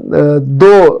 2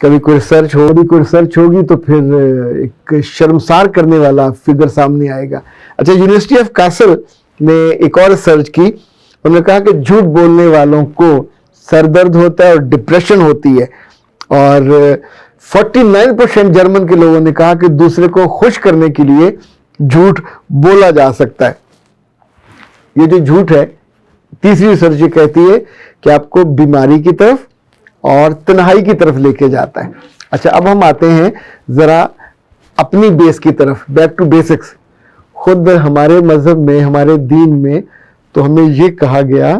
کبھی کوئی ریسرچ ہوگی تو پھر ایک شرمسار کرنے والا فگر سامنے آئے گا. اچھا، یونیورسٹی آف کاسل نے ایک اور ریسرچ کی. انہوں نے کہا کہ جھوٹ بولنے والوں کو سر درد ہوتا ہے اور ڈپریشن ہوتی ہے، اور 49% جرمن کے لوگوں نے کہا کہ دوسرے کو خوش کرنے کے لیے جھوٹ بولا جا سکتا ہے. یہ جو جھوٹ ہے، تیسری ریسرچ یہ کہتی ہے کہ آپ کو بیماری کی طرف اور تنہائی کی طرف لے کے جاتا ہے. اچھا، اب ہم آتے ہیں ذرا اپنی بیس کی طرف، بیک ٹو بیسکس. خود ہمارے مذہب میں، ہمارے دین میں تو ہمیں یہ کہا گیا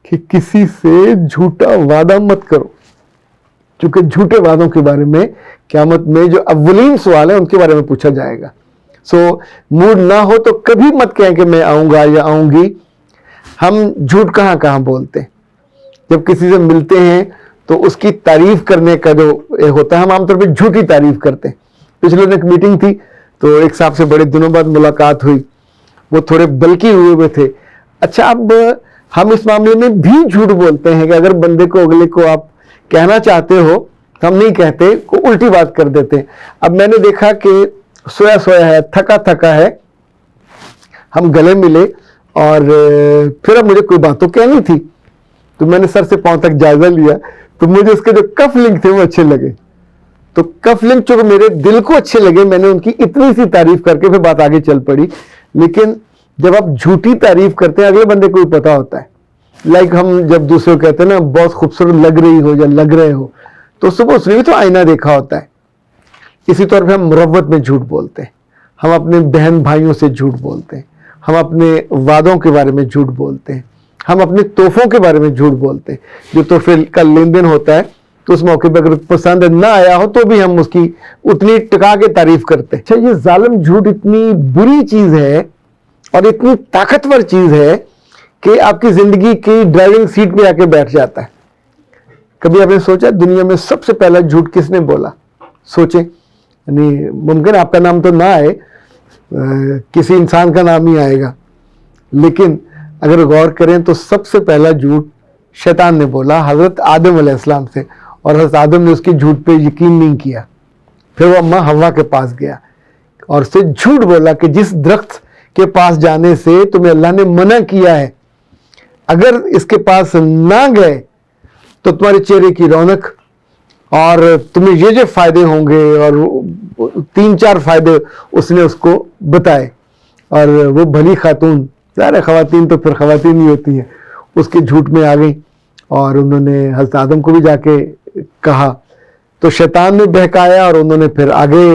کہ کسی سے جھوٹا وعدہ مت کرو، کیونکہ جھوٹے وعدوں کے بارے میں قیامت میں جو اولین سوال ہے ان کے بارے میں پوچھا جائے گا. موڈ نہ ہو تو کبھی مت کہیں کہ میں آؤں گا یا آؤں گی. ہم جھوٹ کہاں بولتے ہیں؟ جب کسی سے ملتے ہیں تو اس کی تعریف کرنے کا جو ہوتا ہے، ہم عام طور پہ جھوٹی تعریف کرتے ہیں. پچھلے دن ایک میٹنگ تھی تو ایک صاحب سے بڑے دنوں بعد ملاقات ہوئی، وہ تھوڑے بلکی ہوئے تھے. اچھا، اب ہم اس معاملے میں بھی جھوٹ بولتے ہیں کہ اگر بندے کو، اگلے کو آپ کہنا چاہتے ہو، ہم نہیں کہتے، کوئی الٹی بات کر دیتے ہیں. اب میں نے دیکھا کہ سویا ہے، تھکا ہے، ہم گلے ملے اور پھر اب مجھے کوئی بات تو کہنی تھی، تو میں نے سر سے پاؤں تک جائزہ لیا. تو مجھے اس کے جو کف لنک تھے وہ اچھے لگے. تو کف لنک چونکہ میرے دل کو اچھے لگے، میں نے ان کی اتنی سی تعریف کر کے پھر بات آگے چل پڑی. لیکن جب آپ جھوٹی تعریف کرتے ہیں، اگلے بندے کو بھی پتا ہوتا ہے. لائک ہم جب دوسرے کو کہتے ہیں نا بہت خوبصورت لگ رہی ہو یا لگ رہے ہو، تو صبح اس نے بھی تو آئینہ دیکھا ہوتا ہے. اسی طور پہ ہم مروت میں جھوٹ بولتے ہیں، ہم اپنے بہن بھائیوں سے جھوٹ بولتے ہیں، ہم اپنے وعدوں کے بارے میں جھوٹ بولتے ہیں، ہم اپنے تحفوں کے بارے میں جھوٹ بولتے ہیں. جو تحفے کا لین دین ہوتا ہے تو اس موقع پہ اگر پسند نہ آیا ہو تو بھی ہم اس کی اتنی ٹکا کے تعریف کرتے ہیں. اچھا، یہ ظالم جھوٹ اتنی بری چیز ہے اور اتنی طاقتور چیز ہے کہ آپ کی زندگی کی ڈرائیونگ سیٹ پہ آ کے بیٹھ جاتا ہے. کبھی آپ نے سوچا دنیا میں سب سے پہلا جھوٹ کس نے بولا؟ سوچیں. یعنی ممکن آپ کا نام تو نہ آئے، کسی انسان کا نام ہی آئے گا، لیکن اگر غور کریں تو سب سے پہلا جھوٹ شیطان نے بولا حضرت آدم علیہ السلام سے، اور حضرت آدم نے اس کی جھوٹ پہ یقین نہیں کیا. پھر وہ اماں حوا کے پاس گیا اور اسے جھوٹ بولا کہ جس درخت کے پاس جانے سے تمہیں اللہ نے منع کیا ہے، اگر اس کے پاس نہ گئے تو تمہارے چہرے کی رونق اور تمہیں یہ فائدے ہوں گے، اور 3-4 فائدے اس نے اس کو بتائے. اور وہ بھلی خاتون، ظاہر خواتین تو پھر خواتین ہی ہوتی ہیں، اس کے جھوٹ میں آ گئی اور انہوں نے حضرت آدم کو بھی جا کے کہا. تو شیطان نے بہکایا اور انہوں نے پھر آگے،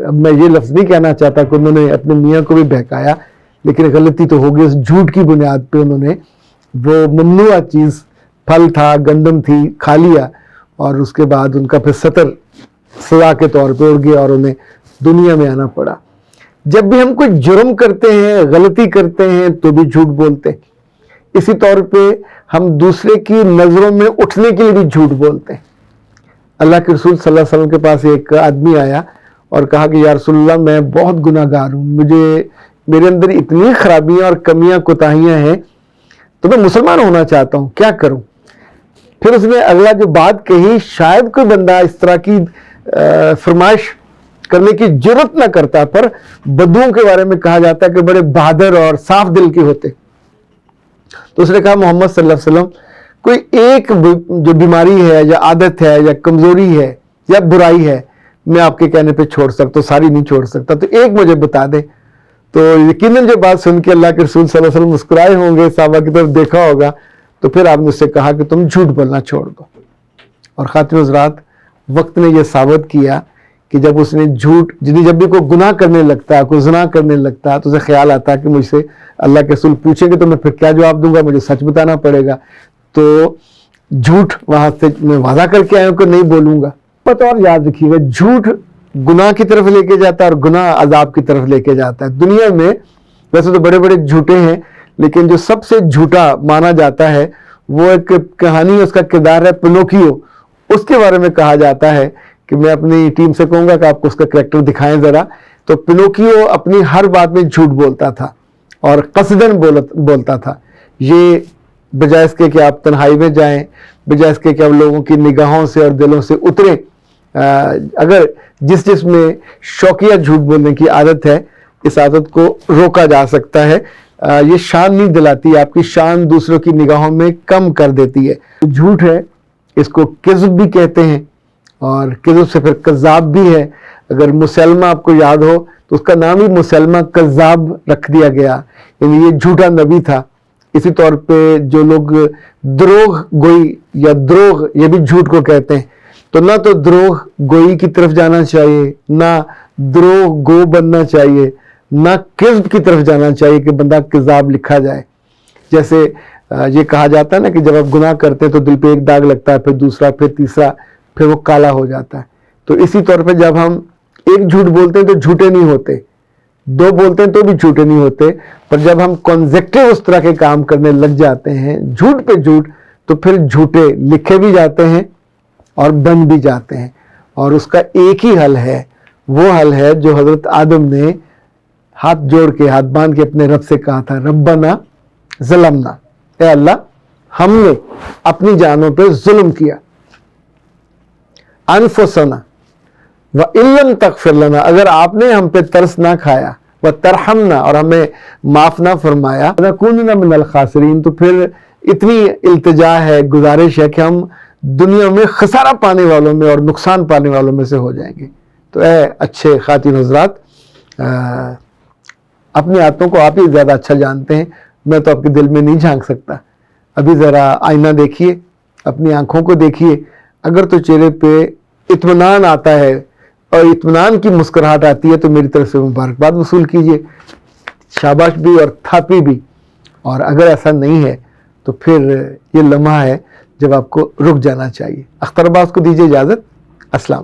اب میں یہ لفظ نہیں کہنا چاہتا کہ انہوں نے اپنے میاں کو بھی بہکایا، لیکن غلطی تو ہوگی. اس جھوٹ کی بنیاد پہ انہوں نے وہ ممنوع چیز، پھل تھا، گندم تھی، کھا لیا، اور اس کے بعد ان کا پھر سطر سزا کے طور پہ اڑ گیا اور انہیں دنیا میں آنا پڑا. جب بھی ہم کوئی جرم کرتے ہیں، غلطی کرتے ہیں، تو بھی جھوٹ بولتے ہیں. اسی طور پہ ہم دوسرے کی نظروں میں اٹھنے کے لیے بھی جھوٹ بولتے ہیں. اللہ کے رسول صلی اللہ علیہ وسلم کے پاس ایک آدمی آیا اور کہا کہ یا رسول اللہ، میں بہت گناہ گار ہوں، میرے اندر اتنی خرابیاں اور کمیاں کوتاہیاں ہیں، تو میں مسلمان ہونا چاہتا ہوں، کیا کروں؟ پھر اس نے اگلا جو بات کہی، شاید کوئی بندہ اس طرح کی فرمائش کرنے کی جرت نہ کرتا، پر بدوؤں کے بارے میں کہا جاتا ہے کہ بڑے بہادر اور صاف دل کے ہوتے. تو اس نے کہا محمد صلی اللہ علیہ وسلم، کوئی ایک جو بیماری ہے یا عادت ہے یا کمزوری ہے یا برائی ہے میں آپ کے کہنے پہ چھوڑ سکتا ہوں، ساری نہیں چھوڑ سکتا، تو ایک مجھے بتا دے. تو یقیناً جو بات سن کے اللہ کے رسول صلی اللہ علیہ وسلم مسکرائے ہوں گے، صحابہ کی طرف دیکھا ہوگا، تو پھر آپ نے اس سے کہا کہ تم جھوٹ بولنا چھوڑ دو. اور خاتون حضرات، وقت نے یہ ثابت کیا کہ جب اس نے جھوٹ، جب بھی کوئی گناہ کرنے لگتا، کوئی زنا کرنے لگتا، تو اسے خیال آتا کہ مجھ سے اللہ کے رسول پوچھیں گے تو میں پھر کیا جواب دوں گا، مجھے سچ بتانا پڑے گا. تو جھوٹ وہاں سے میں وعدہ کر کے آیا ہوں کہ نہیں بولوں گا. بات اور یاد رکھیے گا، جھوٹ گناہ کی طرف لے کے جاتا ہے اور گناہ عذاب کی طرف لے کے جاتا ہے. دنیا میں ویسے تو بڑے بڑے جھوٹے ہیں، لیکن جو سب سے جھوٹا مانا جاتا ہے وہ ایک کہانی، اس کا کردار ہے پنوکیو. اس کے بارے میں کہا جاتا ہے کہ میں اپنی ٹیم سے کہوں گا کہ آپ کو اس کا کریکٹر دکھائیں ذرا. تو پنوکیو اپنی ہر بات میں جھوٹ بولتا تھا اور قصدن بولتا تھا. یہ بجائے اس کے کہ آپ تنہائی میں جائیں، بجائے اس کے کہ آپ لوگوں کی نگاہوں سے اور دلوں سے اتریں، اگر جس میں شوقیہ جھوٹ بولنے کی عادت ہے، اس عادت کو روکا جا سکتا ہے۔ یہ شان نہیں دلاتی، آپ کی شان دوسروں کی نگاہوں میں کم کر دیتی ہے۔ جھوٹ ہے، اس کو کذب بھی کہتے ہیں، اور کذب سے پھر کذاب بھی ہے۔ اگر مسلمہ آپ کو یاد ہو تو اس کا نام ہی مسلمہ کذاب رکھ دیا گیا، یعنی یہ جھوٹا نبی تھا۔ اسی طور پہ جو لوگ دروغ گوئی یا دروغ، یہ بھی جھوٹ کو کہتے ہیں، تو نہ تو دروغ گوئی کی طرف جانا چاہیے، نہ دروغ گو بننا چاہیے، نہ کذب کی طرف جانا چاہیے کہ بندہ کذاب لکھا جائے۔ جیسے یہ کہا جاتا ہے نا کہ جب آپ گناہ کرتے ہیں تو دل پہ ایک داغ لگتا ہے، پھر دوسرا، پھر تیسرا، پھر وہ کالا ہو جاتا ہے۔ تو اسی طور پہ جب ہم ایک جھوٹ بولتے ہیں تو جھوٹے نہیں ہوتے، دو بولتے ہیں تو بھی جھوٹے نہیں ہوتے، پر جب ہم کنزیکٹو اس طرح کے کام کرنے لگ جاتے ہیں جھوٹ پہ جھوٹ، تو پھر جھوٹے لکھے بھی جاتے ہیں اور بن بھی جاتے ہیں۔ اور اس کا ایک ہی حل ہے، وہ حل ہے جو حضرت آدم نے ہاتھ جوڑ کے، ہاتھ باندھ کے اپنے رب سے کہا تھا، ربنا ظلمنا، اے اللہ ہم نے اپنی جانوں پہ ظلم کیا، انفسنا وَإِن لَّمْ تَغْفِرْ لَنَا، اگر آپ نے ہم پہ ترس نہ کھایا، وَتَرْحَمْنَا، اور ہمیں معاف نہ فرمایا، لَنَكُونَنَّ مِنَ الْخَاسِرِينَ، تو پھر اتنی التجا ہے، گزارش ہے کہ ہم دنیا میں خسارہ پانے والوں میں اور نقصان پانے والوں میں سے ہو جائیں گے۔ تو اے اچھے خواتین حضرات، اپنی عادتوں کو آپ ہی زیادہ اچھا جانتے ہیں، میں تو آپ کے دل میں نہیں جھانک سکتا۔ ابھی ذرا آئینہ دیکھیے، اپنی آنکھوں کو دیکھیے، اگر تو چہرے پہ اطمینان آتا ہے اور اطمینان کی مسکراہٹ آتی ہے تو میری طرف سے مبارکباد وصول کیجیے، شاباش بھی اور تھاپی بھی۔ اور اگر ایسا نہیں ہے تو پھر یہ لمحہ ہے جب آپ کو رک جانا چاہیے۔ اختر عباس کو دیجیے اجازت، السلام۔